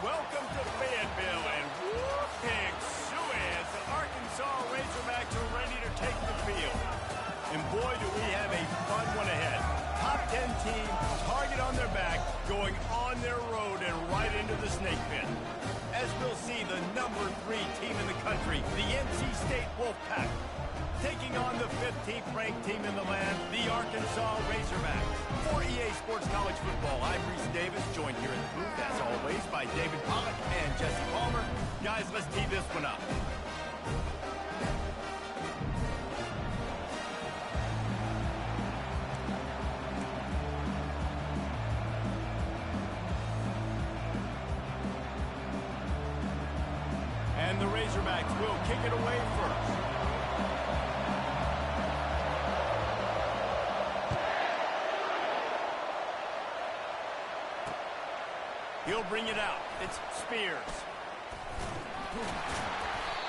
Welcome to Fayetteville, and whoop, pig suey as the Arkansas Razorbacks are ready to take the field. And boy, do we have a fun one ahead. Top 10 team, target on their back, going on their road and right into the snake pit. As we'll see, the number 3 team in the country, the NC State Wolfpack, taking on the 15th ranked team in the land, the Arkansas Razorbacks. For EA Sports College Football, I'm Reese Davis, joined here in the booth, as always, by David Pollack and Jesse Palmer. Guys, let's tee this one up. And the Razorbacks will kick it away first. He'll bring it out. It's Spears.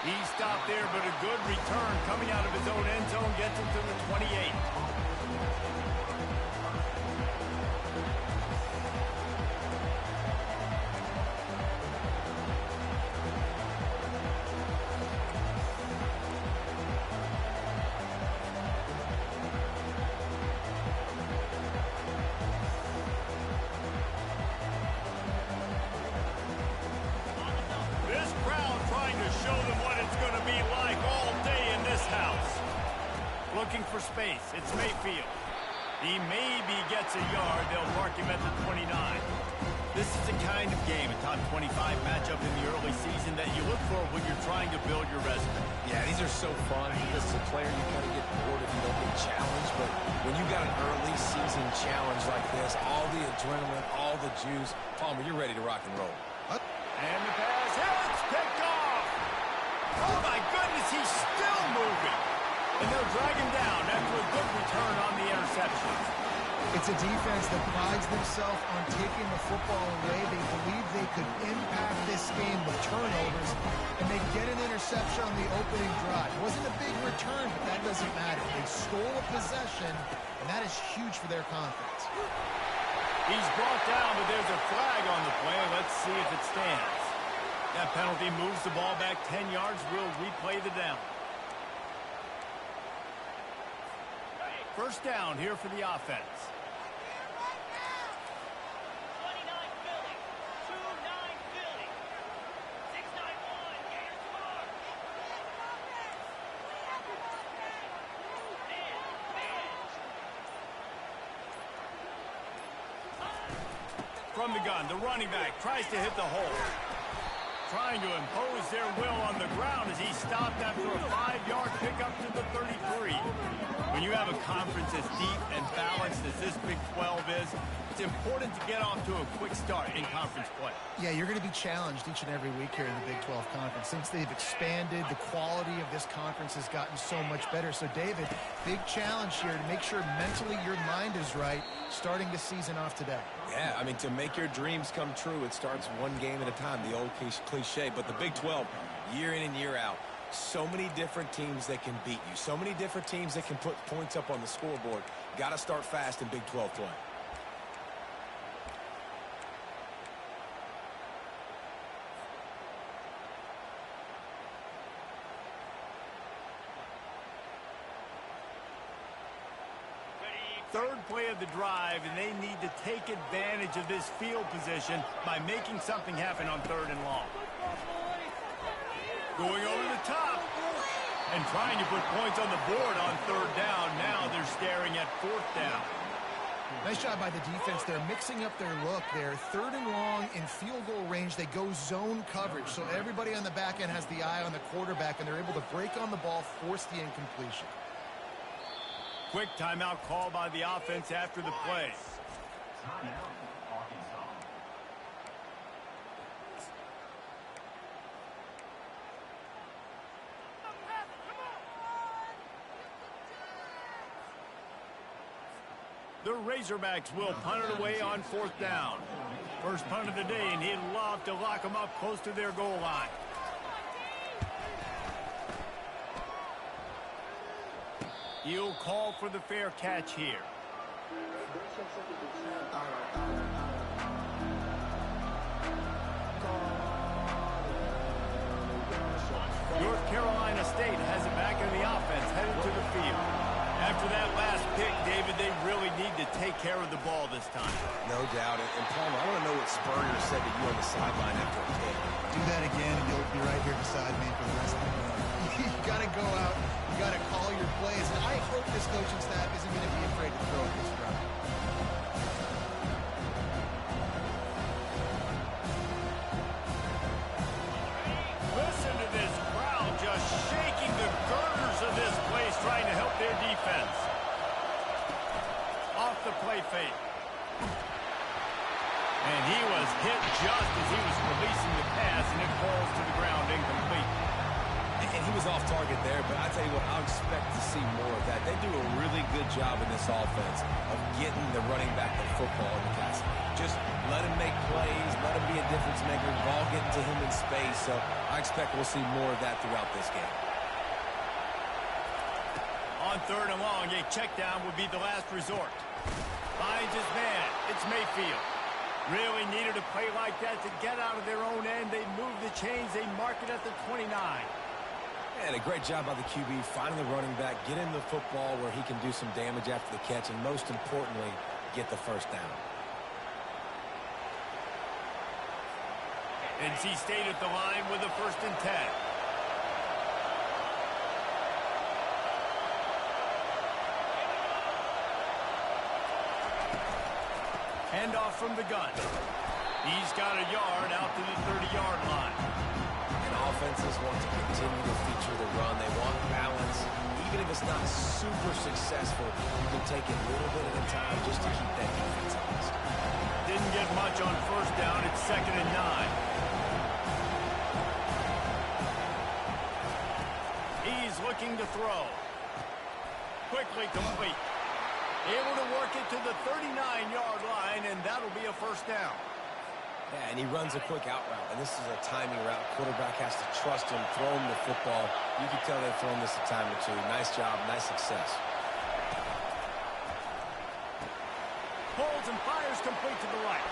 He stopped there, but a good return coming out of his own end zone gets him to the 28. Looking for space. It's Mayfield. He maybe gets a yard. They'll mark him at the 29. This is the kind of game, a top 25 matchup in the early season that you look for when you're trying to build your resume. Yeah, these are so fun because as a player, you kind of get bored if you don't get challenged. But when you got an early season challenge like this, all the adrenaline, all the juice, Palmer, you're ready to rock and roll. And the pass hits, picked off. Oh, my goodness, he's still moving. And they'll drag him down after a good return on the interception. It's a defense that prides themselves on taking the football away. They believe they could impact this game with turnovers, and they get an interception on the opening drive. It wasn't a big return, but that doesn't matter. They stole a possession, and that is huge for their confidence. He's brought down, but there's a flag on the play. Let's see if it stands. That penalty moves the ball back 10 yards. We'll replay the down. First down here for the offense. From the gun, the running back tries to hit the hole. Trying to impose their will on the ground as he stopped after a 5-yard pickup to the 33. When you have a conference as deep and balanced as this Big 12 is, it's important to get off to a quick start in conference play. Yeah, you're going to be challenged each and every week here in the Big 12 Conference. Since they've expanded, the quality of this conference has gotten so much better. So, David, big challenge here to make sure mentally your mind is right starting the season off today. Yeah, I mean, to make your dreams come true, it starts one game at a time, the old cliche. But the Big 12, year in and year out, so many different teams that can beat you, so many different teams that can put points up on the scoreboard. Got to start fast in Big 12 play. Third play of the drive, and they need to take advantage of this field position by making something happen on 3rd and long. Going over the top and trying to put points on the board on 3rd down. Now they're staring at 4th down. Nice job by the defense. They're mixing up their look there. 3rd and long in field goal range. They go zone coverage. So everybody on the back end has the eye on the quarterback, and they're able to break on the ball, force the incompletion. Quick timeout call by the offense after the play. The Razorbacks will punt it away on 4th down. First punt of the day, and he'd love to lock them up close to their goal line. He'll call for the fair catch here. North Carolina State has it back in the offense, headed to the field. After that last pick, David, they really need to take care of the ball this time. No doubt. And Palmer, I want to know what Spurrier said to you on the sideline after a pick. Do that again, and you'll be right here beside me for the rest of the game. You got to go out. You got to call your plays. And I hope this coaching staff isn't going to be afraid to throw at this drive. Listen to this crowd just shaking the girders of this place, trying to help their defense. Off the play fake. And he was hit just as he was releasing the pass, and it falls to the ground incomplete. And he was off target there, but I tell you what, I'll expect to see more of that. They do a really good job in this offense of getting the running back the football in the passing. Just let him make plays, let him be a difference maker, ball getting to him in space. So I expect we'll see more of that throughout this game. On 3rd and long, a check down would be the last resort. Finds his man. It's Mayfield. Really needed a play like that to get out of their own end. They move the chains. They mark it at the 29. And a great job by the QB, finding the running back, get him the football where he can do some damage after the catch, and most importantly, get the first down. NC State at the line with a 1st and 10. Handoff from the gun. He's got a yard out to the 30-yard line. And offenses want to continue to feature the run. They want balance. Even if it's not super successful, you can take it a little bit at a time just to keep that defense honest. Didn't get much on 1st down. It's 2nd and 9. He's looking to throw. Quickly complete. Able to work it to the 39-yard line, and that'll be a 1st down. Yeah, and he runs a quick out route, and this is a timing route. Quarterback has to trust him, throw him the football. You can tell they've thrown this a time or two. Nice job, nice success. Holds and fires complete to the right.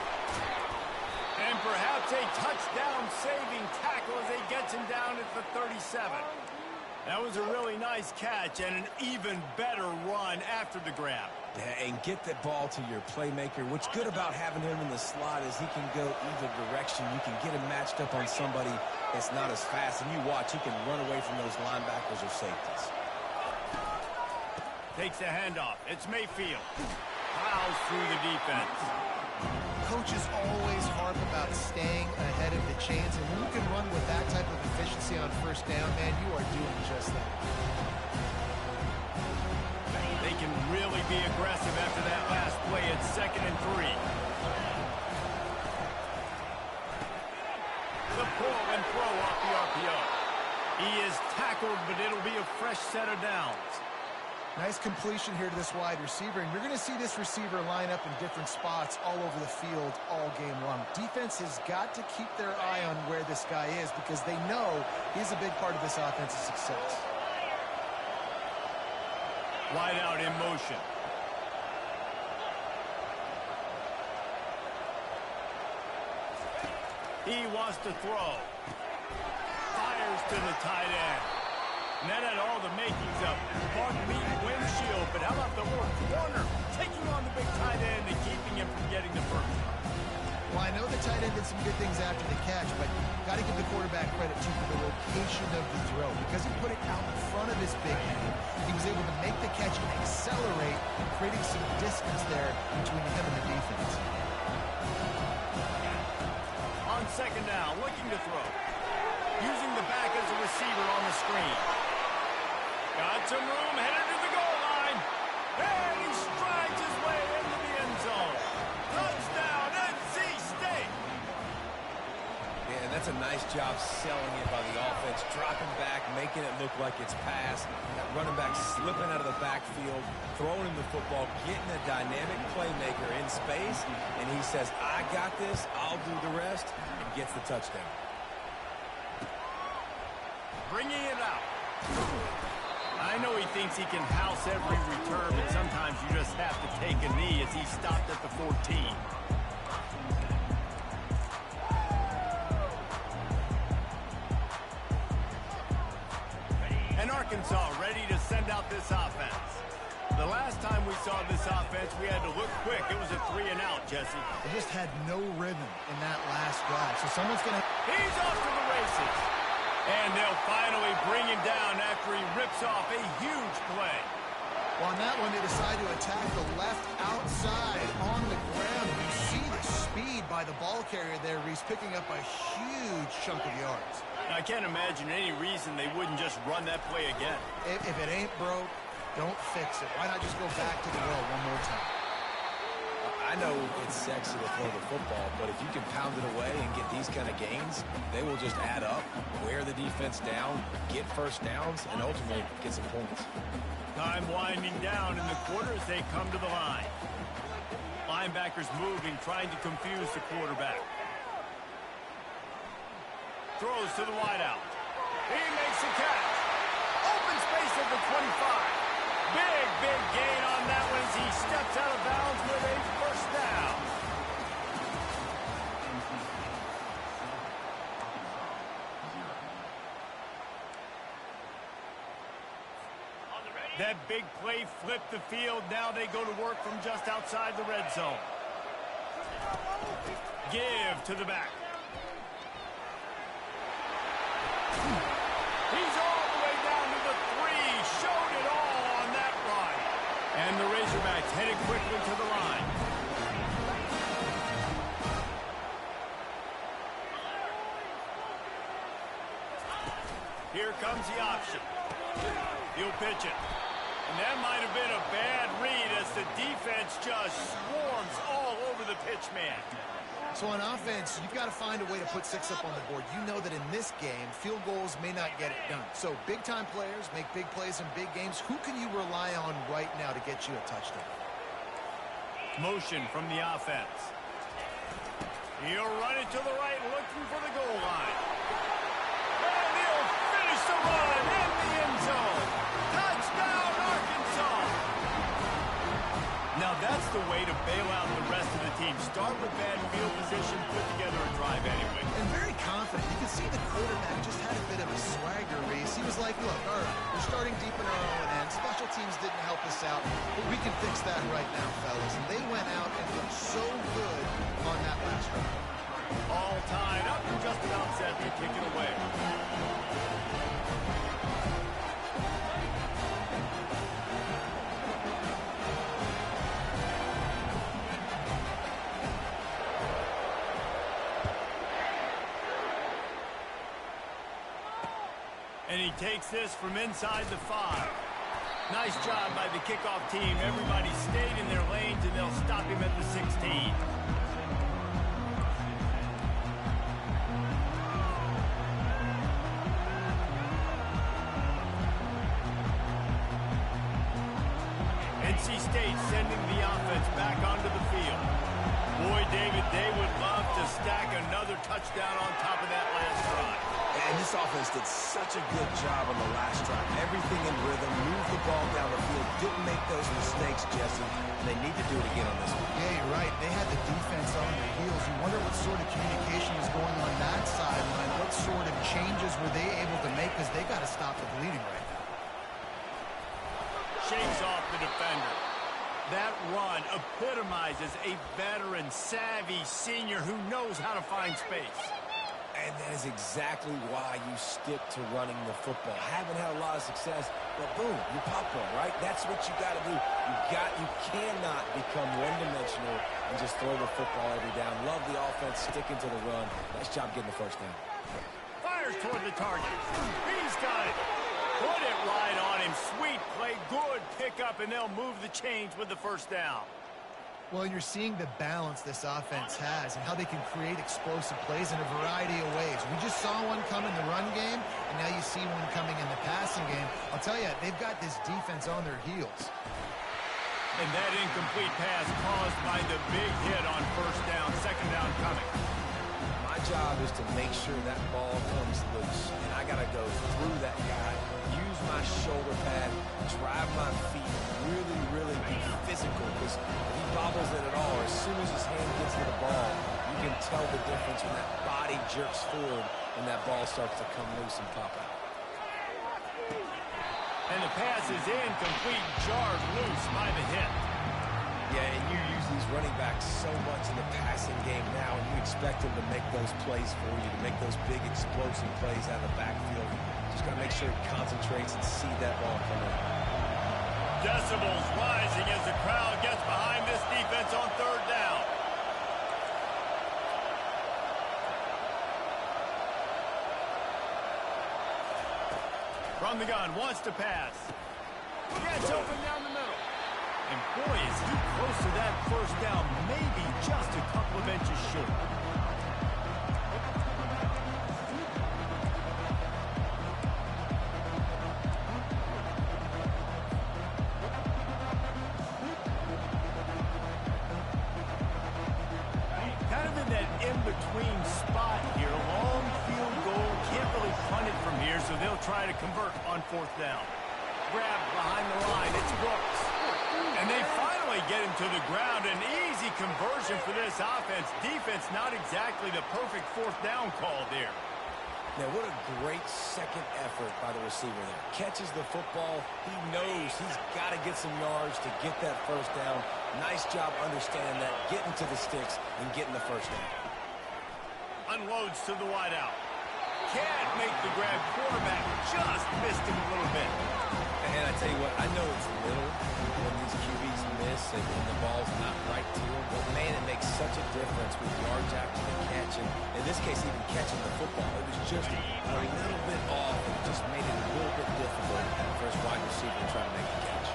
And perhaps a touchdown-saving tackle as he gets him down at the 37. That was a really nice catch and an even better run after the grab. Yeah, and get the ball to your playmaker. What's good about having him in the slot is he can go either direction. You can get him matched up on somebody that's not as fast, and you watch, he can run away from those linebackers or safeties. Takes the handoff. It's Mayfield. Plows through the defense. Coaches always harp about staying ahead of the chains, and when you can run with that type of efficiency on 1st down, man, you are doing just that. They can really be aggressive after that last play. It's 2nd and 3. The pull and throw off the RPO. He is tackled, but it'll be a fresh set of downs. Nice completion here to this wide receiver, and you're going to see this receiver line up in different spots all over the field all game long. Defense has got to keep their eye on where this guy is because they know he's a big part of this offense's success. Wide out in motion. He wants to throw. Fires to the tight end. And that had all the makings of bug meat windshield, but how about the little corner taking on the big tight end and keeping him from getting the first? Well, I know the tight end did some good things after the catch, but got to give the quarterback credit, too, for the location of the throw. Because he put it out in front of his big man, he was able to make the catch and accelerate, creating some distance there between him and the defense. On 2nd down, looking to throw. Using the back as a receiver on the screen. Got some room, headed to the goal line. And he strides his way into the end zone. Touchdown, NC State. Yeah, and that's a nice job selling it by the offense, dropping back, making it look like it's pass. That running back slipping out of the backfield, throwing him the football, getting a dynamic playmaker in space, and he says, I got this, I'll do the rest, and gets the touchdown. Bringing it out. I know he thinks he can house every return, but sometimes you just have to take a knee as he stopped at the 14. Arkansas ready to send out this offense. The last time we saw this offense, we had to look quick. It was a 3-and-out, Jesse. They just had no rhythm in that last drive. So someone's going to... He's off to the races. And they'll finally bring him down after he rips off a huge play. Well, on that one, they decide to attack the left outside on the ground. You see the speed by the ball carrier there, Reese, picking up a huge chunk of yards. I can't imagine any reason they wouldn't just run that play again. If it ain't broke, don't fix it. Why not just go back to the well one more time? I know it's sexy to throw the football, but if you can pound it away and get these kind of gains, they will just add up, wear the defense down, get first downs, and ultimately get some points. Time winding down in the quarter as they come to the line. Linebackers moving, trying to confuse the quarterback. Throws to the wideout. He makes the catch. Open space at the 25. Big gain on that one as he steps out of bounds with a first down. That big play flipped the field. Now they go to work from just outside the red zone. Give to the back. He's all the way down to the 3. Showed it all on that run. And the Razorbacks headed quickly to the line. Here comes the option. He'll pitch it. And that might have been a bad read as the defense just swarms all over the pitch man. So on offense, you've got to find a way to put 6 up on the board. You know that in this game, field goals may not get it done. So big-time players make big plays in big games. Who can you rely on right now to get you a touchdown? Motion from the offense. He'll run it to the right, looking for the goal line. And he'll finish the run in the end zone. Touchdown, Arkansas! Now that's the way to bail out the rest of the team. Start with bad field position, put together a drive anyway. And very confident. You can see the quarterback just had a bit of a swagger race. He was like, look, all right, we're starting deep in our own end. Special teams didn't help us out, but we can fix that right now, fellas. And they went out and looked so good on that last drive. All tied up and just about set to kick it away. And he takes this from inside the 5. Nice job by the kickoff team. Everybody stayed in their lanes, and they'll stop him at the 16. NC State sending the offense back onto the field. Boy, David, they would love to stack another touchdown on top of that last drive. And this offense did such a good job on the last drive. Everything in rhythm, moved the ball down the field, didn't make those mistakes, Jesse. And they need to do it again on this one. Yeah, you're right. They had the defense on their heels. You wonder what sort of communication was going on that sideline. What sort of changes were they able to make, because they got to stop the bleeding right now. Shakes off the defender. That run epitomizes a veteran, savvy senior who knows how to find space. And that is exactly why you stick to running the football. Haven't had a lot of success, but boom, you pop one, right? That's what you got to do. You cannot become one-dimensional and just throw the football every down. Love the offense, sticking to the run. Nice job getting the first down. Fires toward the target. He's got it. Put it right on him. Sweet play, good pickup, and they'll move the chains with the first down. Well, you're seeing the balance this offense has and how they can create explosive plays in a variety of ways. We just saw one come in the run game, and now you see one coming in the passing game. I'll tell you, they've got this defense on their heels. And that incomplete pass caused by the big hit on first down, second down coming. My job is to make sure that ball comes loose, and I got to go through that guy, use my shoulder pad, drive my feet, really be physical, because if he bobbles it at all, as soon as his hand gets to the ball, you can tell the difference when that body jerks forward and that ball starts to come loose and pop out. And the pass is incomplete, jarred loose by the hit. Yeah, and you use these running backs so much in the passing game now, and you expect them to make those plays for you, to make those big explosive plays out of the backfield. Just got to make sure he concentrates and see that ball come in. Decibels rising as the crowd gets behind this defense on third down. From the gun, wants to pass. Gets open down the middle. And boy, is he close to that first down, maybe just a couple of inches short. Kind of in that in-between spot here. Long field goal, can't really punt it from here, so they'll try to convert on fourth down. Grab behind the line, it's Brooks. And they finally get him to the ground. An easy conversion for this offense. Defense not exactly the perfect fourth down call there. Now, what a great second effort by the receiver there. Catches the football. He knows he's got to get some yards to get that first down. Nice job understanding that, getting to the sticks and getting the first down. Unloads to the wideout. Can't make the grab. Quarterback just missed him a little bit. And I tell you what, I know it's little when these QBs miss and the ball's not right to them, but man, it makes such a difference with yards after the catch. And in this case, even catching the football, it was just a little bit off. It just made it a little bit difficult for his wide receiver to try to make the catch.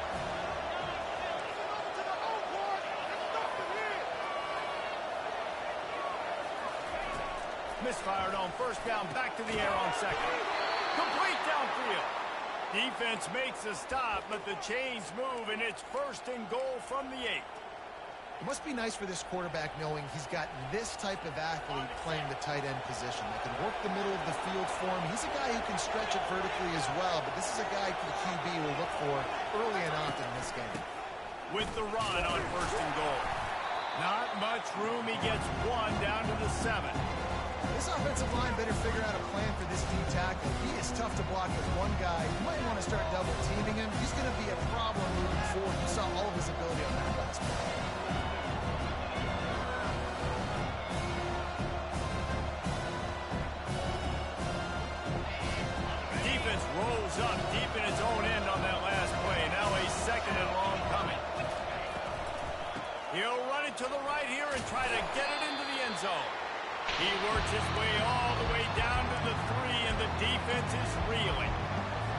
Misfired on first down, back to the air on second. Complete downfield. Defense makes a stop, but the chains move, and it's first and goal from the 8. It must be nice for this quarterback knowing he's got this type of athlete playing the tight end position that can work the middle of the field for him. He's a guy who can stretch it vertically as well, but this is a guy the QB will look for early and often in this game. With the run on first and goal. Not much room. He gets one down to the 7. This offensive line better figure out a plan for this D tackle. He is tough to block with one guy. You might want to start double teaming him. He's going to be a problem moving forward. You saw all of his ability on that last play. Defense rolls up deep in its own end on that last play. Now a second and long coming. He'll run it to the right here and try to get it into the end zone. He works his way all the way down to the 3, and the defense is reeling.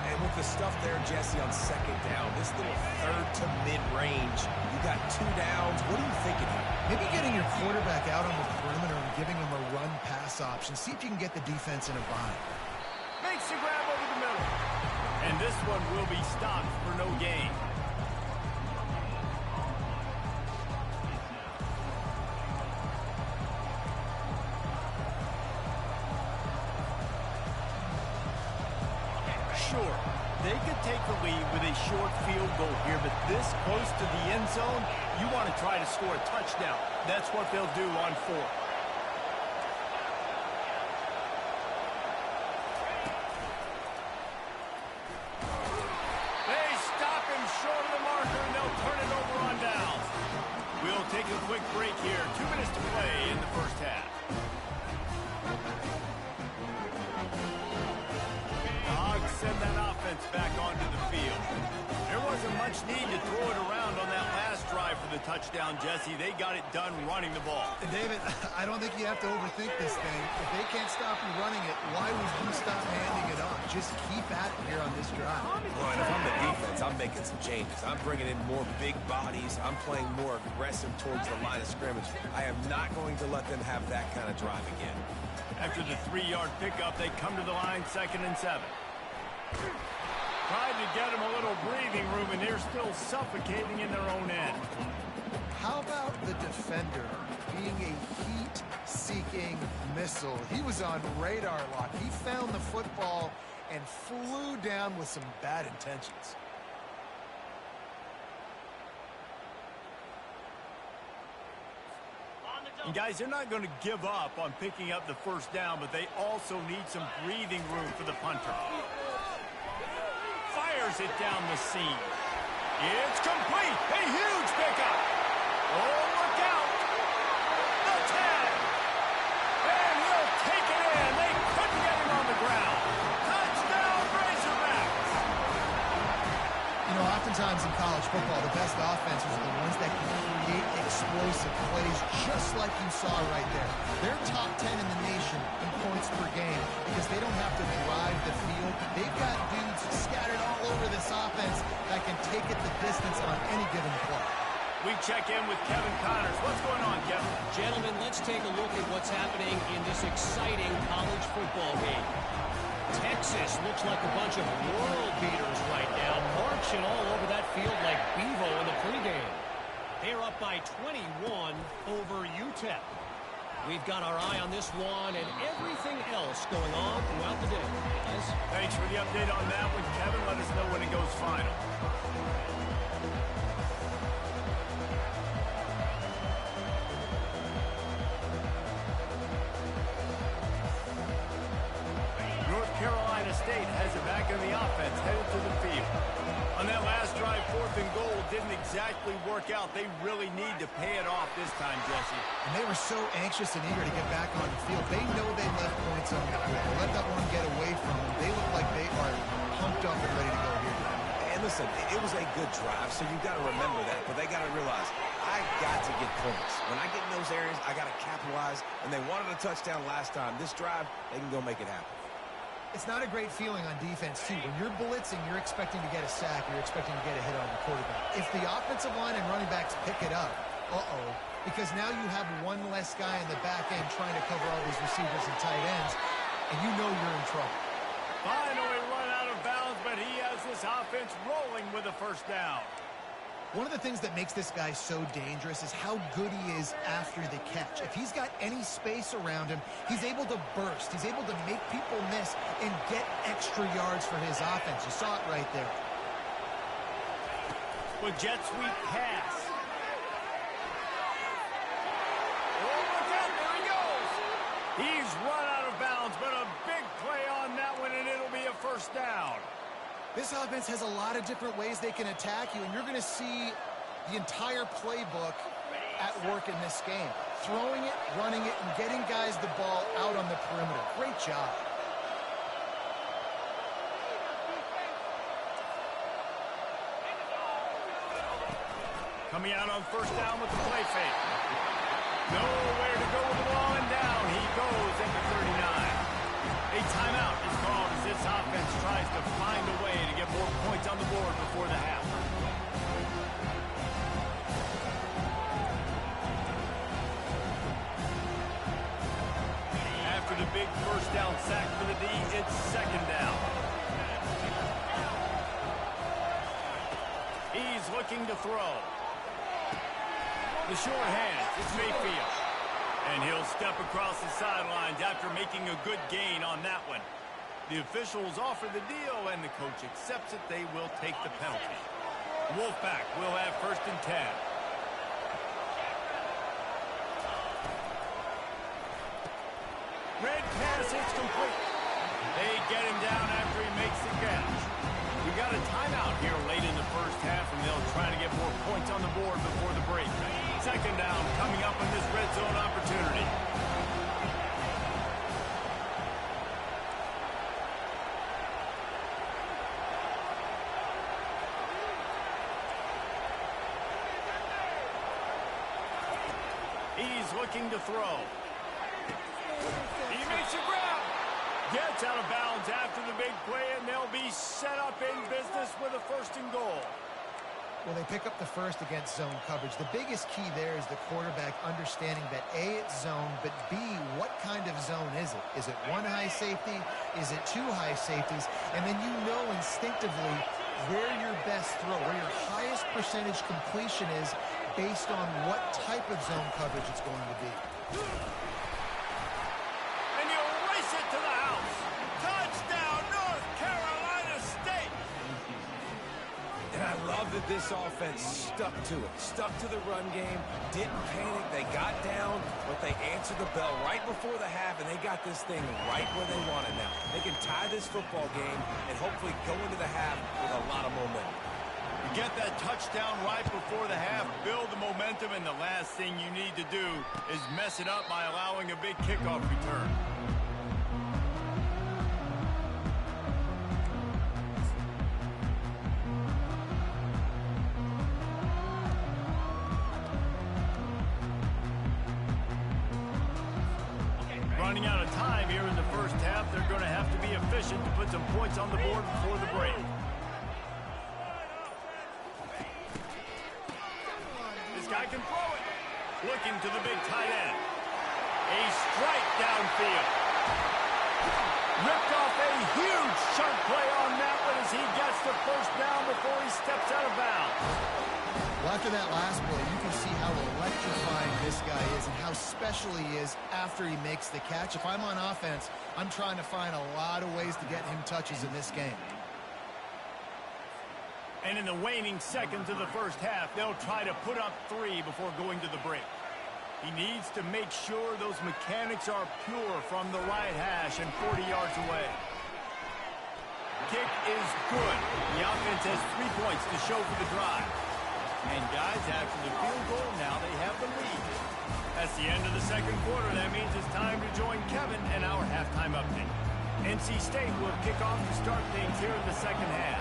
And with the stuff there, Jesse, on second down, this little third to mid-range, you got 2 downs. What are you thinking here? Maybe getting your quarterback out on the perimeter and giving him a run-pass option. See if you can get the defense in a bind. Makes the grab over the middle. And this one will be stopped for no gain. Sure, they could take the lead with a short field goal here, but this close to the end zone, you want to try to score a touchdown. That's what they'll do on 4. They stop him short of the marker, and they'll turn it over on downs. We'll take a quick break here. 2 minutes to play in the first half. Send that offense back onto the field. There wasn't much need to throw it around on that last drive for the touchdown, Jesse. They got it done running the ball. And David, I don't think you have to overthink this thing. If they can't stop you running it, why would you stop handing it off? Just keep at it here on this drive. Well, and if I'm the defense, I'm making some changes. I'm bringing in more big bodies. I'm playing more aggressive towards the line of scrimmage. I am not going to let them have that kind of drive again. After the 3-yard pickup, they come to the line, 2nd and 7. Tried to get them a little breathing room, and they're still suffocating in their own end. How about the defender being a heat-seeking missile? He was on radar lock. He found the football and flew down with some bad intentions. And guys, they're not going to give up on picking up the first down, but they also need some breathing room for the punter. Fires fires it down the seam. It's complete. A huge pickup. Oh, look out. The tag. And he'll take it in. They couldn't get him on the ground. Touchdown, Razorbacks. You know, oftentimes in college football, the best offenses are the ones that can create explosive plays, just like you saw right there. They're top 10 in the nation in points per game because they don't have to drive the field. They've got dudes scattered all over this offense that can take it the distance on any given play. We check in with Kevin Connors. What's going on, Kevin? Gentlemen, let's take a look at what's happening in this exciting college football game. Texas looks like a bunch of world beaters right now, marching all over that field like Bevo in the pregame. They're up by 21 over UTEP. We've got our eye on this one and everything else going on throughout the day. Yes? Thanks for the update on that one, Kevin. Let us know when it goes final. North Carolina State has it back in the offense, headed to the field. On that last drive, 4th and goal didn't exactly work out. They really need to pay it off this time, Jesse. And they were so anxious and eager to get back on the field. They know they left points on the board. Let that one get away from them. They look like they are pumped up and ready to go here. And listen, it was a good drive, so you got to remember that. But they got to realize, I got to get points. When I get in those areas, I got to capitalize. And they wanted a touchdown last time. This drive, they can go make it happen. It's not a great feeling on defense, too. When you're blitzing, you're expecting to get a sack. You're expecting to get a hit on the quarterback. If the offensive line and running backs pick it up, because now you have one less guy in the back end trying to cover all these receivers and tight ends, and you know you're in trouble. Finally run out of bounds, but he has this offense rolling with a first down. One of the things that makes this guy so dangerous is how good he is after the catch. If he's got any space around him, he's able to burst. He's able to make people miss and get extra yards for his offense. You saw it right there. With jet sweep pass. Oh, look out, there he goes. He's run out of bounds, but a big play on that one, and it'll be a first down. This offense has a lot of different ways they can attack you, and you're going to see the entire playbook at work in this game. Throwing it, running it, and getting guys the ball out on the perimeter. Great job. Coming out on first down with the play fake. Nowhere to go with the ball, and down he goes at the 39. A timeout is called as this offense tries to find a way to get more points on the board before the half. After the big first down sack for the D, it's second down. He's looking to throw. The short hand, it's Mayfield. And he'll step across the sidelines after making a good gain on that one. The officials offer the deal, and the coach accepts it. They will take the penalty. Wolfpack will have 1st and 10. Red pass, it's complete. They get him down after he makes the catch. We got a timeout here late in the first half, and they'll try to get more points on the board before the break. Second down coming up in this red zone opportunity. He's looking to throw. He makes a grab. Gets out of bounds after the big play, and they'll be set up in business with a 1st and goal. Well, they pick up the first against zone coverage. The biggest key there is the quarterback understanding that A, it's zone, but B, what kind of zone is it? Is it one high safety? Is it two high safeties? And then you know instinctively where your best throw, where your highest percentage completion is based on what type of zone coverage it's going to be. And you race it to the house. Touchdown, North Carolina State. And I love that this offense stuck to it, stuck to the run game, didn't panic. They got down, but they answered the bell right before the half, and they got this thing right where they want it now. They can tie this football game and hopefully go into the half with a lot of momentum. You get that touchdown right before the half, build the momentum, and the last thing you need to do is mess it up by allowing a big kickoff return. Running out of time here in the first half, they're going to have to be efficient to put some points on the board before the break. This guy can throw it. Looking to the big tight end. A strike downfield. Ripped off a huge chunk play on that one as he gets the first down before he steps out of bounds. Well, after that last play, you can see how electrifying this guy is and how special he is after he makes the catch. If I'm on offense, I'm trying to find a lot of ways to get him touches in this game. And in the waning seconds of the first half, they'll try to put up 3 before going to the break. He needs to make sure those mechanics are pure from the right hash and 40 yards away. Kick is good. The offense has 3 points to show for the drive. And guys, after the field goal, now they have the lead. That's the end of the second quarter. That means it's time to join Kevin and our halftime update. NC State will kick off to start things here in the second half.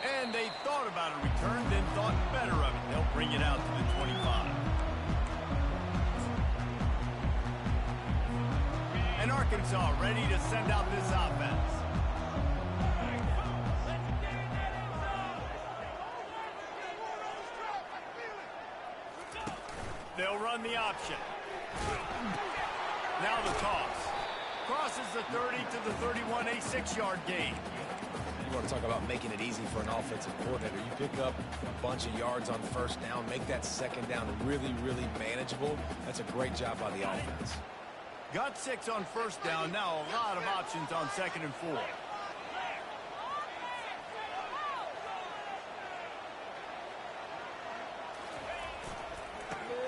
And they thought about a return, then thought better of it. They'll bring it out to the 25. And Arkansas ready to send out this offense. They'll run the option. Now the toss. Crosses the 30 to the 31, a 6-yard gain. You want to talk about making it easy for an offensive coordinator. You pick up a bunch of yards on first down, make that second down really, really manageable. That's a great job by the offense. Got 6 on first down. Now a lot of options on 2nd and 4.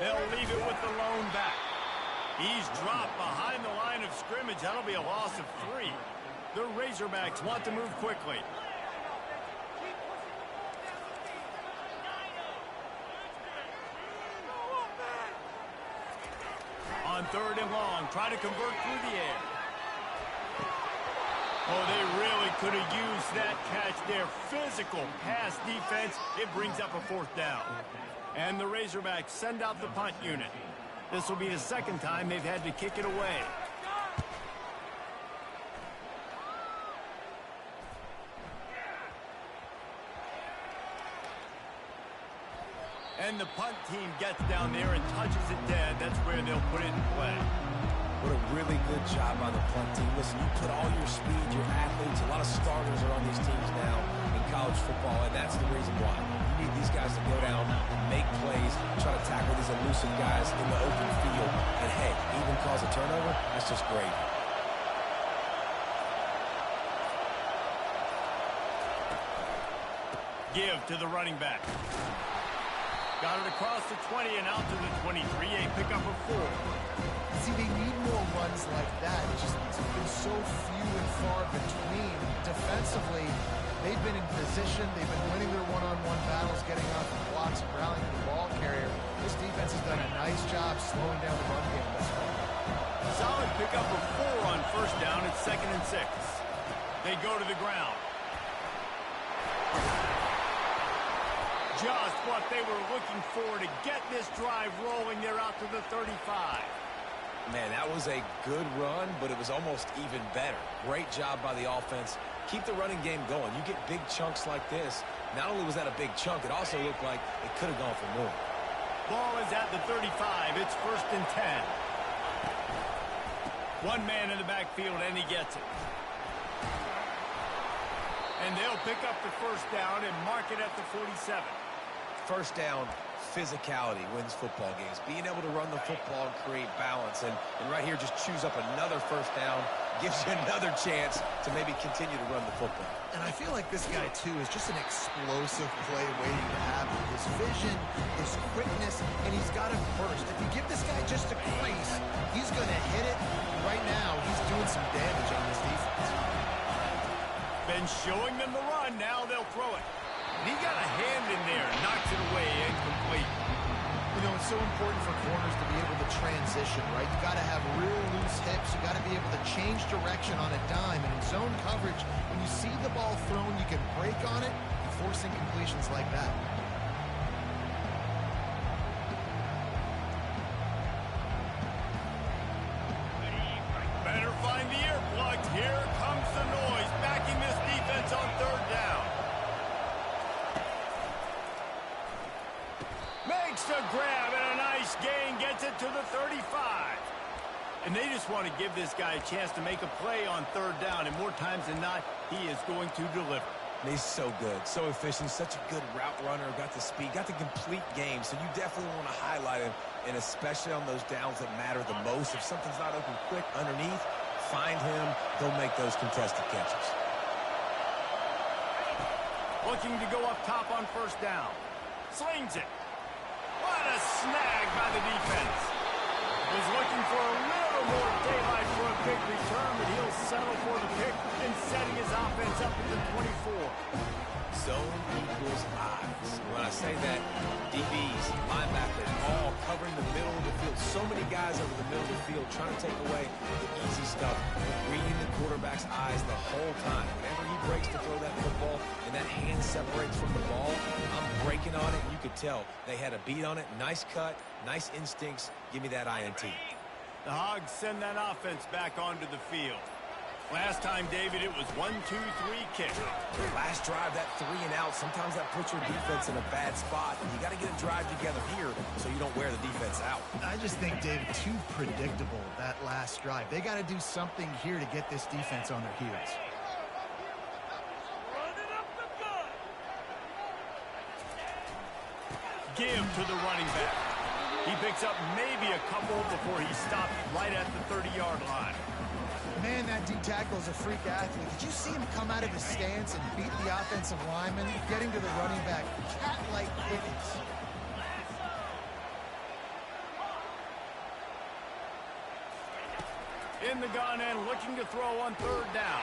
They'll leave it with the lone back. He's dropped behind the line of scrimmage. That'll be a loss of 3. The Razorbacks want to move quickly. On 3rd and long, try to convert through the air. Oh, they really could have used that catch there. Physical pass defense. It brings up a 4th down. And the Razorbacks send out the punt unit. This will be the second time they've had to kick it away. And the punt team gets down there and touches it dead. That's where they'll put it in play. What a really good job by the punt team. Listen, you put all your speed, your athletes, a lot of starters are on these teams now in college football, and that's the reason why. You need these guys to go down, make plays, try to tackle these elusive guys in the open field, and hey, even cause a turnover, that's just great. Give to the running back. Got it across the 20 and out to the 23, a pickup of 4. See, they need more runs like that. It's been so few and far between. Defensively, they've been in position. They've been winning their one-on-one battles, getting off the blocks, and rallying the ball carrier. This defense has done a nice job slowing down the run game thus far. Solid pickup of 4 on first down. It's 2nd and 6. They go to the ground. Just what they were looking for to get this drive rolling. They're out to the 35. Man, that was a good run, but it was almost even better. Great job by the offense. Keep the running game going. You get big chunks like this. Not only was that a big chunk, it also looked like it could have gone for more. Ball is at the 35. It's 1st and 10. One man in the backfield, and he gets it. And they'll pick up the first down and mark it at the 47. First down, physicality wins football games. Being able to run the football and create balance. And right here, just choose up another first down, gives you another chance to maybe continue to run the football. And I feel like this guy, too, is just an explosive play waiting to happen. His vision, his quickness, and he's got a burst. If you give this guy just a crease, he's going to hit it. Right now, he's doing some damage on this defense. Been showing them the run. Now they'll throw it. And he got a hand in there. Knocks it away. Incomplete. You know, it's so important for corners to be able to transition, right? You got to have real loose hips. You got to be able to change direction on a dime. And in zone coverage, when you see the ball thrown, you can break on it and force incompletions like that. Better find the earplugs. Here comes the noise. Backing this defense on third down. Makes the grab and a nice gain. Gets it to the 35. And they just want to give this guy a chance to make a play on third down. And more times than not, he is going to deliver. He's so good, so efficient, such a good route runner, got the speed, got the complete game. So you definitely want to highlight him, and especially on those downs that matter the most. If something's not open quick underneath, find him. He'll make those contested catches. Looking to go up top on first down. Slings it. What a snag by the defense. Was looking for a little more daylight for a big return, but he'll settle for the pick and setting his offense up at the 24. Zone equals eyes. When I say that, DBs, linebackers, all covering the middle of the field. So many guys over the middle of the field trying to take away the easy stuff. Reading the quarterback's eyes the whole time. Whenever he breaks to throw that football and that hand separates from the ball, I'm breaking on it. You could tell they had a beat on it. Nice cut, nice instincts. Give me that INT. The Hogs send that offense back onto the field. Last time, David, it was 1-2-3 kick. Last drive, that 3 and out, sometimes that puts your defense in a bad spot. And you got to get a drive together here so you don't wear the defense out. I just think, David, too predictable, that last drive. They got to do something here to get this defense on their heels. Give to the running back. He picks up maybe a couple before he stopped right at the 30-yard line. Man, that D tackle is a freak athlete. Did you see him come out of his stance and beat the offensive lineman, getting to the running back? Cat-like quickness. In the gun and looking to throw on third down.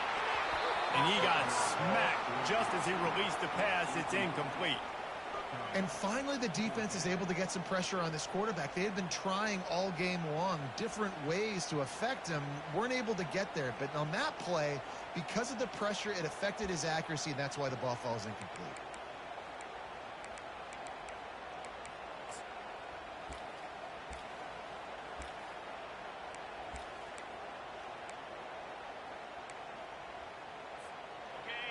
And he got smacked just as he released the pass. It's incomplete. And finally, the defense is able to get some pressure on this quarterback. They had been trying all game long different ways to affect him. Weren't able to get there. But on that play, because of the pressure, it affected his accuracy, and that's why the ball falls incomplete.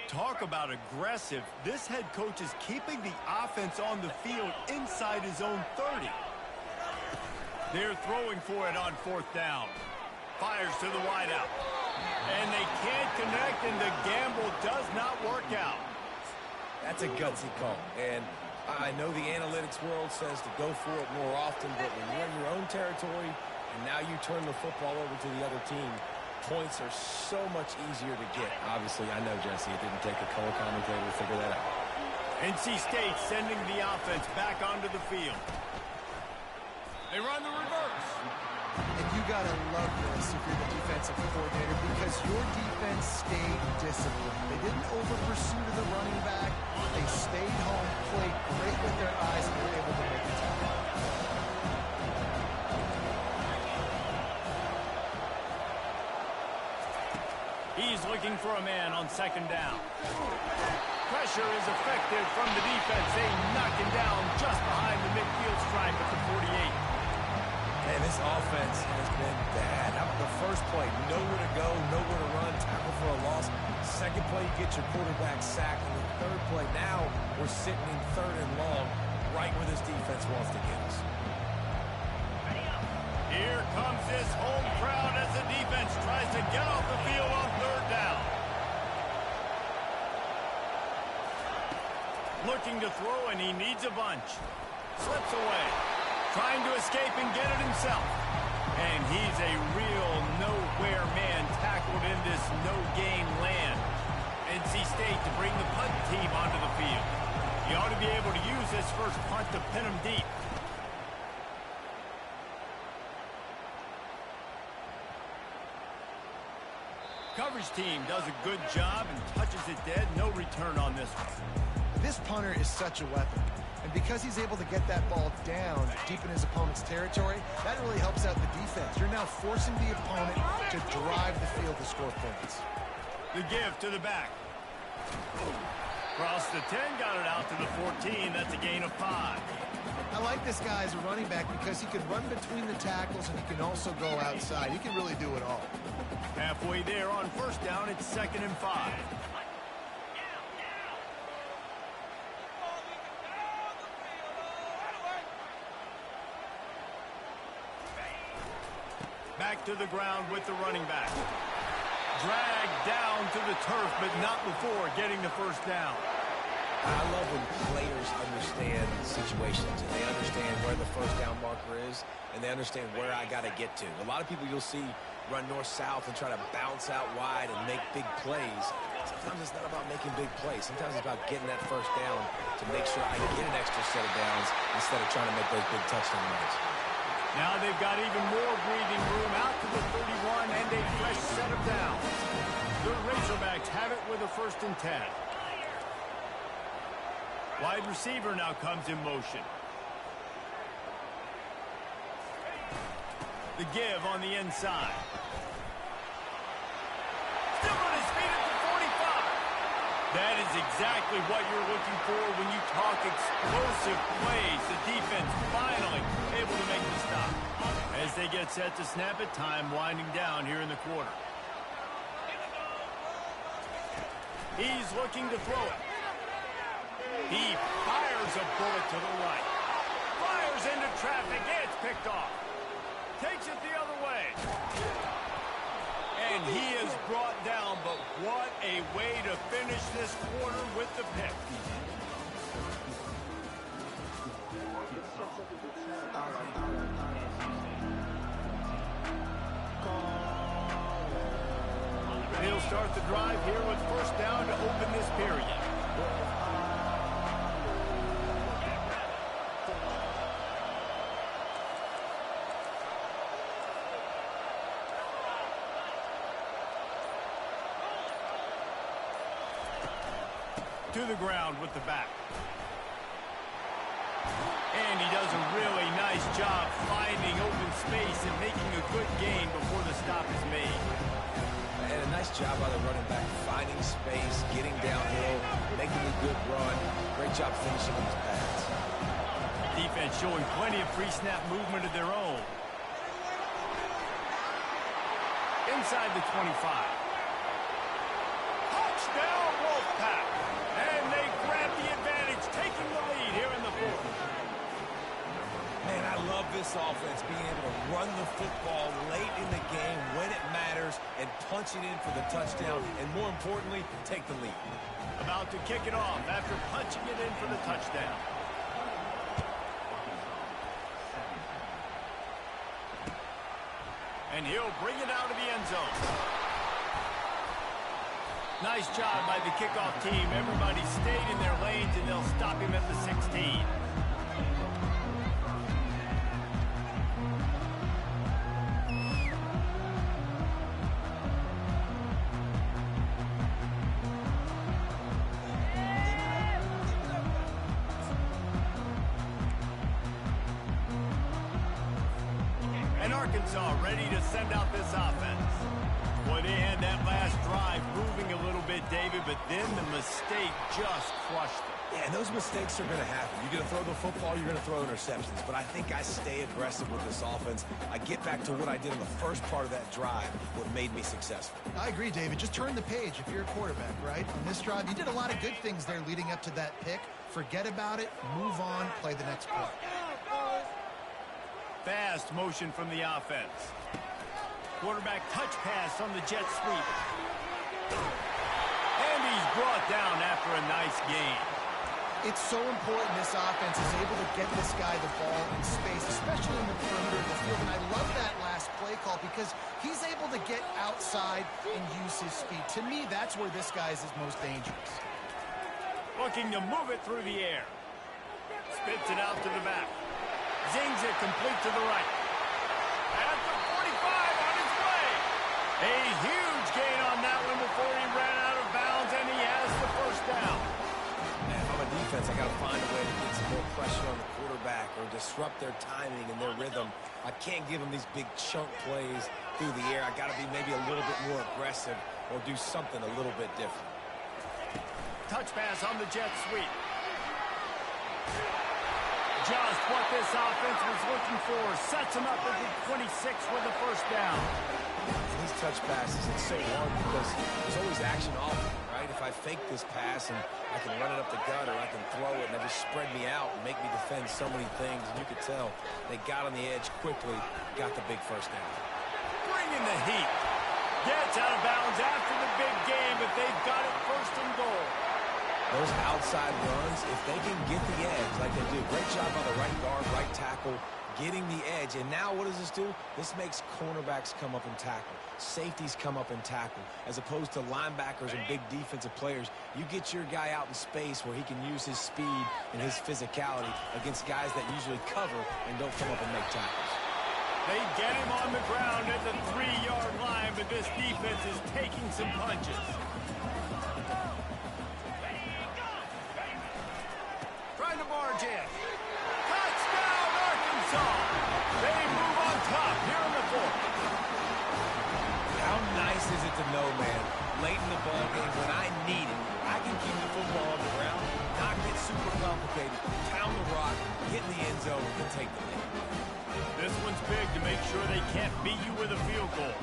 Talk about aggressive. This head coach is keeping the offense on the field inside his own 30. They're throwing for it on fourth down. Fires to the wideout. And they can't connect, and the gamble does not work out. That's a gutsy call. And I know the analytics world says to go for it more often, but when you're in your own territory and now you turn the football over to the other team, points are so much easier to get. Obviously, I know, Jesse, it didn't take a color commentator to figure that out. NC State sending the offense back onto the field. They run the reverse. And you got to love this if you're the defensive coordinator, because your defense stayed disciplined. They didn't over-pursue to the running back. They stayed home, played great with their eyes, and were able to make the tackle. He's looking for a man on second down. Pressure is effective from the defense. They knock him down just behind the midfield stripe at the 48. Man, this offense has been bad. How about the first play? Nowhere to go, nowhere to run, tackle for a loss. Second play, you get your quarterback sacked. And the third play, now we're sitting in third and long, right where this defense wants to get us. Here comes this home crowd as the defense tries to get off the field on third down. Looking to throw, and he needs a bunch. Slips away. Trying to escape and get it himself. And he's a real nowhere man tackled in this no-gain land. NC State to bring the punt team onto the field. He ought to be able to use this first punt to pin him deep. Coverage team does a good job and touches it dead. No return on this one. This punter is such a weapon. And because he's able to get that ball down deep in his opponent's territory, that really helps out the defense. You're now forcing the opponent to drive the field to score points. The give to the back. Cross the 10, got it out to the 14. That's a gain of 5. I like this guy as a running back because he can run between the tackles and he can also go outside. He can really do it all. Halfway there on first down, it's 2nd and 5. Back to the ground with the running back. Dragged down to the turf, but not before getting the first down. I love when players understand situations and they understand where the first down marker is and they understand where I got to get to. A lot of people you'll see run north-south and try to bounce out wide and make big plays. Sometimes it's not about making big plays. Sometimes it's about getting that first down to make sure I get an extra set of downs instead of trying to make those big touchdown runs. Now they've got even more breathing room out to the 31 and a fresh set of downs. The Razorbacks have it with a 1st and 10. Wide receiver now comes in motion. The give on the inside. Still on his feet at the 45. That is exactly what you're looking for when you talk explosive plays. The defense finally able to make the stop. As they get set to snap it, time winding down here in the quarter. He's looking to throw it. He fires a bullet to the right. Fires into traffic. It's picked off. Takes it the other way. And he is brought down, but what a way to finish this quarter with the pick. He'll start the drive here with first down to open this period. To the ground with the back. And he does a really nice job finding open space and making a good gain before the stop is made. And a nice job by the running back, finding space, getting downhill, making a good run. Great job finishing these pads. Defense showing plenty of pre-snap movement of their own. Inside the 25. Touchdown, Wolfpack! And they grab the advantage, taking the lead here in the 4th. Man, I love this offense, being able to run the football late in the game when it matters and punch it in for the touchdown, and more importantly, take the lead. About to kick it off after punching it in for the touchdown. And he'll bring it out of the end zone. Nice job by the kickoff team. Everybody stayed in their lanes, and they'll stop him at the 16. And Arkansas ready to send out this offense. Boy, they had that last drive moving a little bit, David, but then the mistake just crushed them. Yeah, and those mistakes are going to happen. You're going to throw the football, you're going to throw interceptions. But I think I stay aggressive with this offense. I get back to what I did in the first part of that drive, what made me successful. I agree, David. Just turn the page if you're a quarterback, right? On this drive, you did a lot of good things there leading up to that pick. Forget about it, move on, play the next play. Fast motion from the offense. Quarterback touch pass on the jet sweep. And he's brought down after a nice gain. It's so important this offense is able to get this guy the ball in space, especially in the perimeter of the field. And I love that last play call because he's able to get outside and use his speed. To me, that's where this guy is his most dangerous. Looking to move it through the air. Spits it out to the back. Zings it complete to the right. At the 45 on his way. A huge gain on that one before he ran out of bounds, and he has the first down. Man, if I'm a defense, I got to find a way to get some more pressure on the quarterback or disrupt their timing and their rhythm. I can't give them these big chunk plays through the air. I got to be maybe a little bit more aggressive or do something a little bit different. Touch pass on the jet sweep. Just what this offense was looking for. Sets him up at the 26 with the first down. In these touch passes, it's so hard because there's always action off it, right? If I fake this pass and I can run it up the gut or I can throw it and they just spread me out and make me defend so many things. And you could tell they got on the edge quickly, got the big first down. Bringing the heat. Gets out of bounds after the big game, but they've got it first and goal. Those outside runs, if they can get the edge like they do, great job by the right guard, right tackle, getting the edge. And now what does this do? This makes cornerbacks come up and tackle. Safeties come up and tackle. As opposed to linebackers and big defensive players, you get your guy out in space where he can use his speed and his physicality against guys that usually cover and don't come up and make tackles. They get him on the ground at the 3-yard line, but this defense is taking some punches. Trying to barge in. Touchdown, Arkansas! They move on top here in the fourth. How nice is it to know, man, late in the ball game when I need it, I can keep the football on the ground, not get super complicated, pound the rock, get in the end zone, and take the lead. This one's big to make sure they can't beat you with a field goal.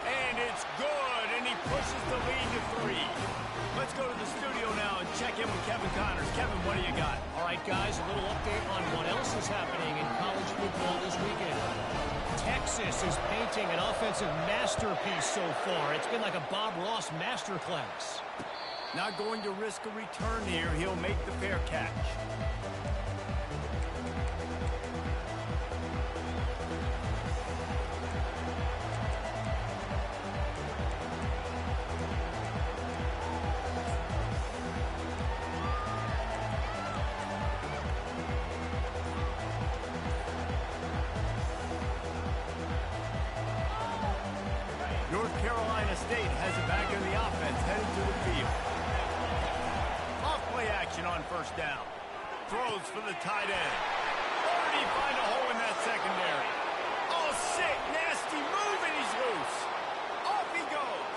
And it's good, and he pushes the lead to 3. Let's go to the studio now and check in with Kevin Connors. Kevin, what do you got? All right, guys, a little update on what else is happening in college football this weekend. Texas is painting an offensive masterpiece so far. It's been like a Bob Ross masterclass. Not going to risk a return here. He'll make the fair catch. North Carolina State has it back in the offense, headed to the field. Off-play action on first down. Throws for the tight end. Or did he find a hole in that secondary? Oh, sick, nasty move, and he's loose. Off he goes.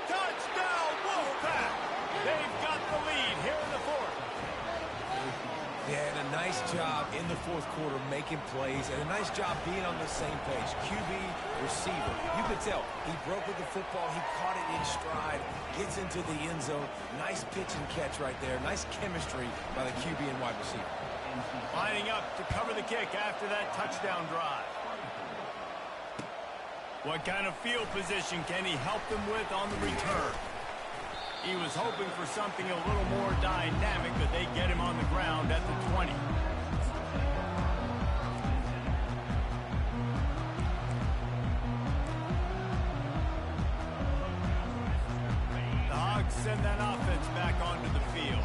Touchdown, Wolfpack. They've got the lead here in the fourth. Yeah, and a nice job in the fourth quarter making plays, and a nice job being on the same page. QB, receiver. You could tell he broke with the football. He caught it in stride, gets into the end zone. Nice pitch and catch right there. Nice chemistry by the QB and wide receiver. Lining up to cover the kick after that touchdown drive. What kind of field position can he help them with on the return? He was hoping for something a little more dynamic, but they get him on the ground at the 20. The Hogs send that offense back onto the field.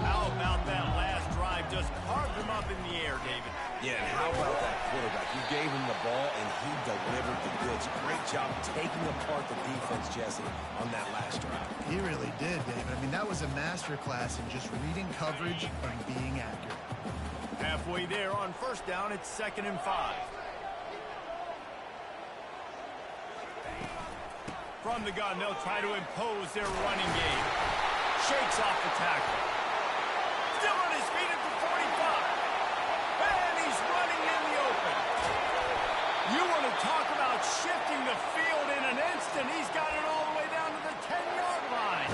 How about that last drive? Just carved him up in the air, David. Yeah, and how about that quarterback? You gave him the ball, and he delivered the goods. Great job taking apart the defense, Jesse, on that last drive. He really did, David. I mean, that was a masterclass in just reading coverage and being accurate. Halfway there on first down, it's 2nd and 5. From the gun, they'll try to impose their running game. Shakes off the tackle. Still on his feet at the 45. And he's running in the open. You want to talk about shifting the field in an instant. He's got it all the way down to the 10-yard line.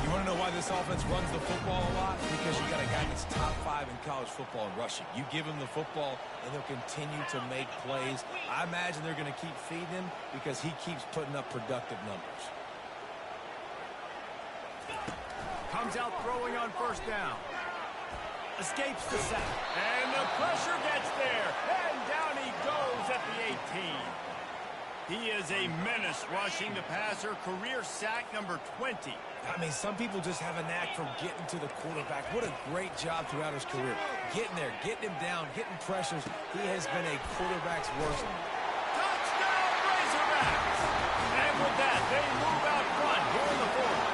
You want to know why this offense runs the football a lot? Because you got a guy that's top 5 in college football in rushing. You give him the football, and they'll continue to make plays. I imagine they're going to keep feeding him because he keeps putting up productive numbers. Comes out throwing on first down. Escapes the sack. And the pressure gets there. And down he goes at the 18. He is a menace rushing the passer. Career sack number 20. I mean, some people just have a knack for getting to the quarterback. What a great job throughout his career. Getting there, getting him down, getting pressures. He has been a quarterback's worst. Touchdown, Razorbacks! And with that, they move out front here in the fourth.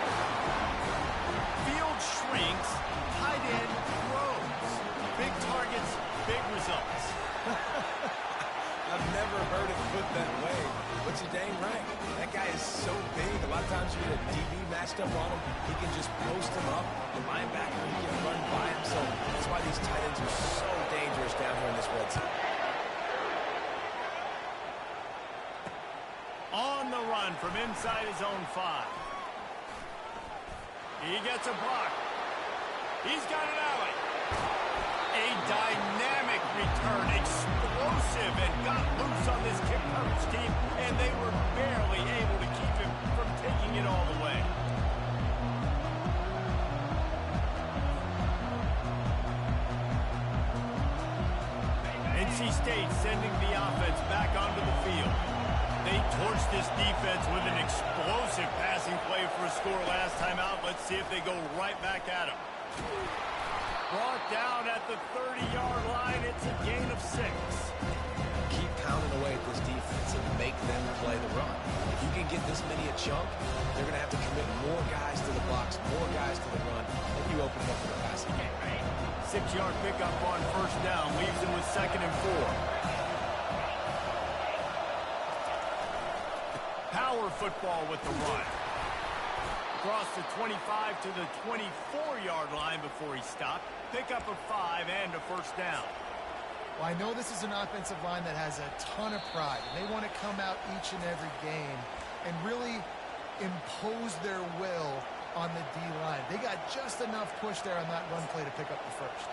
Field shrinks, tight end grows. Big targets, big results. I've never heard it put that way, but you're dang right. That guy is so big. A lot of times you get a DB matched up on him. He can just post him up. The linebacker, he can run by him. So that's why these tight ends are so dangerous down here in this red zone. On the run from inside his own 5. He gets a block. He's got an alley. A dynamic return, explosive, and got loose on this kick coverage team, and they were barely able to keep him from taking it all the way. NC State sending the offense back onto the field. They torched this defense with an explosive passing play for a score last time out. Let's see if they go right back at him. Brought down at the 30-yard line. It's a gain of 6. Keep pounding away at this defense and make them play the run. If you can get this many a chunk, they're going to have to commit more guys to the box, more guys to the run, and you open it up for the passing game. 6-yard pickup on first down. Leaves him with 2nd and 4. Power football with the run. Across the 25 to the 24-yard line before he stopped. Pick up a 5 and a first down. Well, I know this is an offensive line that has a ton of pride. And they want to come out each and every game and really impose their will on the D-line. They got just enough push there on that run play to pick up the first.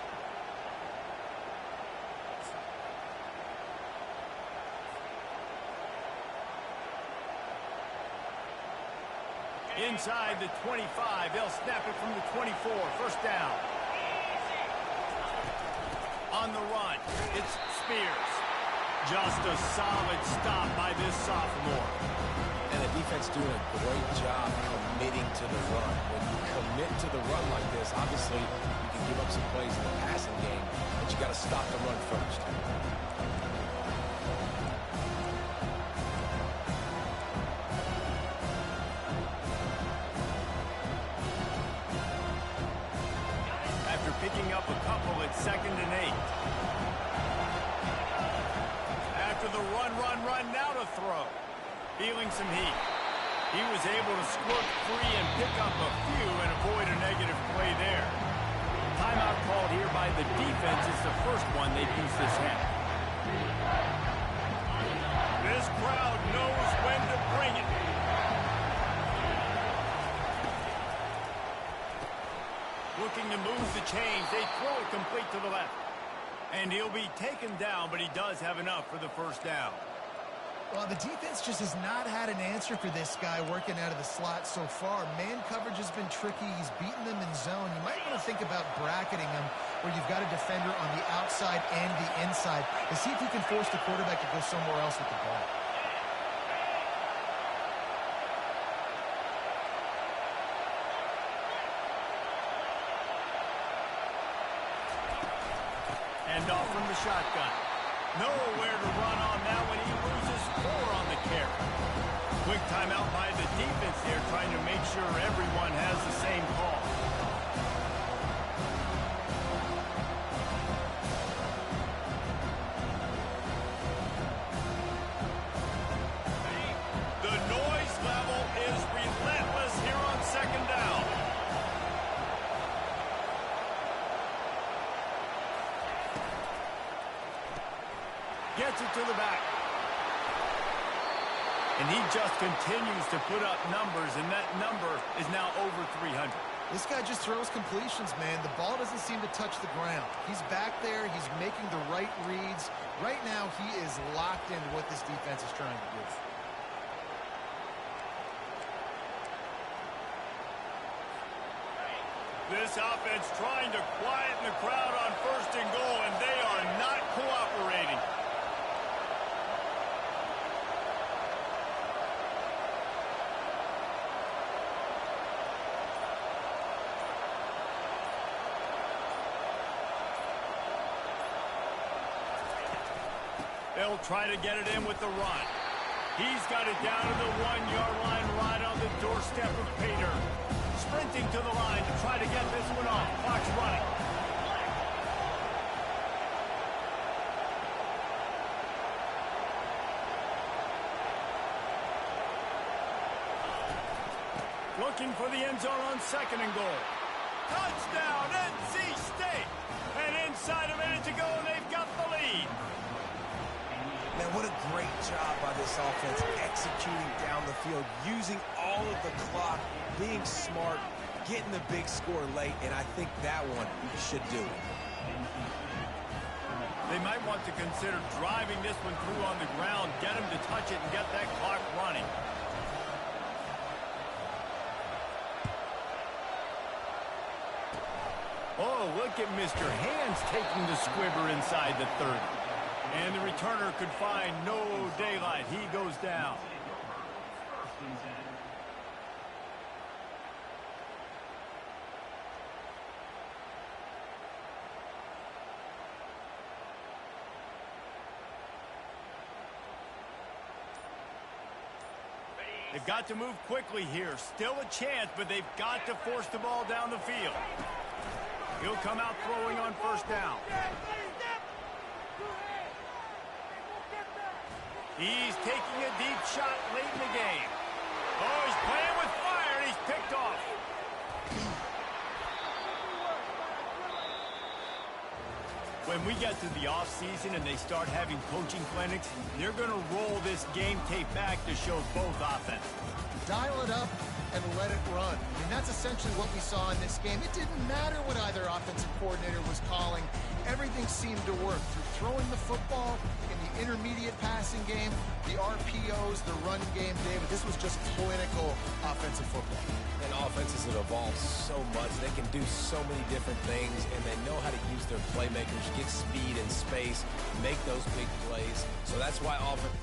Inside the 25, they'll snap it from the 24. First down. On the run, it's Spears. Just a solid stop by this sophomore. And the defense doing a great job committing to the run. When you commit to the run like this, obviously you can give up some plays in the passing game, but you got to stop the run first. Picking up a couple at 2nd and 8. After the run, now to throw. Feeling some heat. He was able to squirt free and pick up a few and avoid a negative play there. Timeout called here by the defense is the first one they've used this half. This crowd knows when to bring it. Looking to move the chains. They throw it complete to the left. And he'll be taken down, but he does have enough for the first down. Well, the defense just has not had an answer for this guy working out of the slot so far. Man coverage has been tricky. He's beaten them in zone. You might want to think about bracketing him where you've got a defender on the outside and the inside to see if you can force the quarterback to go somewhere else with the ball. And off from the shotgun. Nowhere to run on that when he loses 4 on the carry. Quick timeout by the defense there, trying to make sure everyone has the same call. The noise level is relentless here on 2nd down. Gets it to the back. And he just continues to put up numbers, and that number is now over 300. This guy just throws completions, man. The ball doesn't seem to touch the ground. He's back there. He's making the right reads. Right now, he is locked into what this defense is trying to do. This offense trying to quieten the crowd on 1st and goal, and they are not cooperating. They'll try to get it in with the run. He's got it down to the 1-yard line right on the doorstep of Pater. Sprinting to the line to try to get this one off. Clock's running. Looking for the end zone on 2nd and goal. Touchdown, NC State! And inside a minute to go, and they've got the lead. Man, what a great job by this offense executing down the field, using all of the clock, being smart, getting the big score late, and I think that one should do it. They might want to consider driving this one through on the ground, get him to touch it and get that clock running. Oh, look at Mr. Hands taking the squibber inside the 30. And the returner could find no daylight. He goes down. They've got to move quickly here. Still a chance, but they've got to force the ball down the field. He'll come out throwing on 1st down. He's taking a deep shot late in the game. Oh, he's playing with fire, and he's picked off. When we get to the offseason and they start having coaching clinics, they're going to roll this game tape back to show both offenses. Dial it up and let it run. I mean, that's essentially what we saw in this game. It didn't matter what either offensive coordinator was calling. Everything seemed to work through throwing the football in the intermediate passing game, the RPOs, the run game, David. This was just clinical offensive football. And offenses have evolved so much. They can do so many different things, and they know how to use their playmakers, get speed and space, make those big plays. So that's why offense...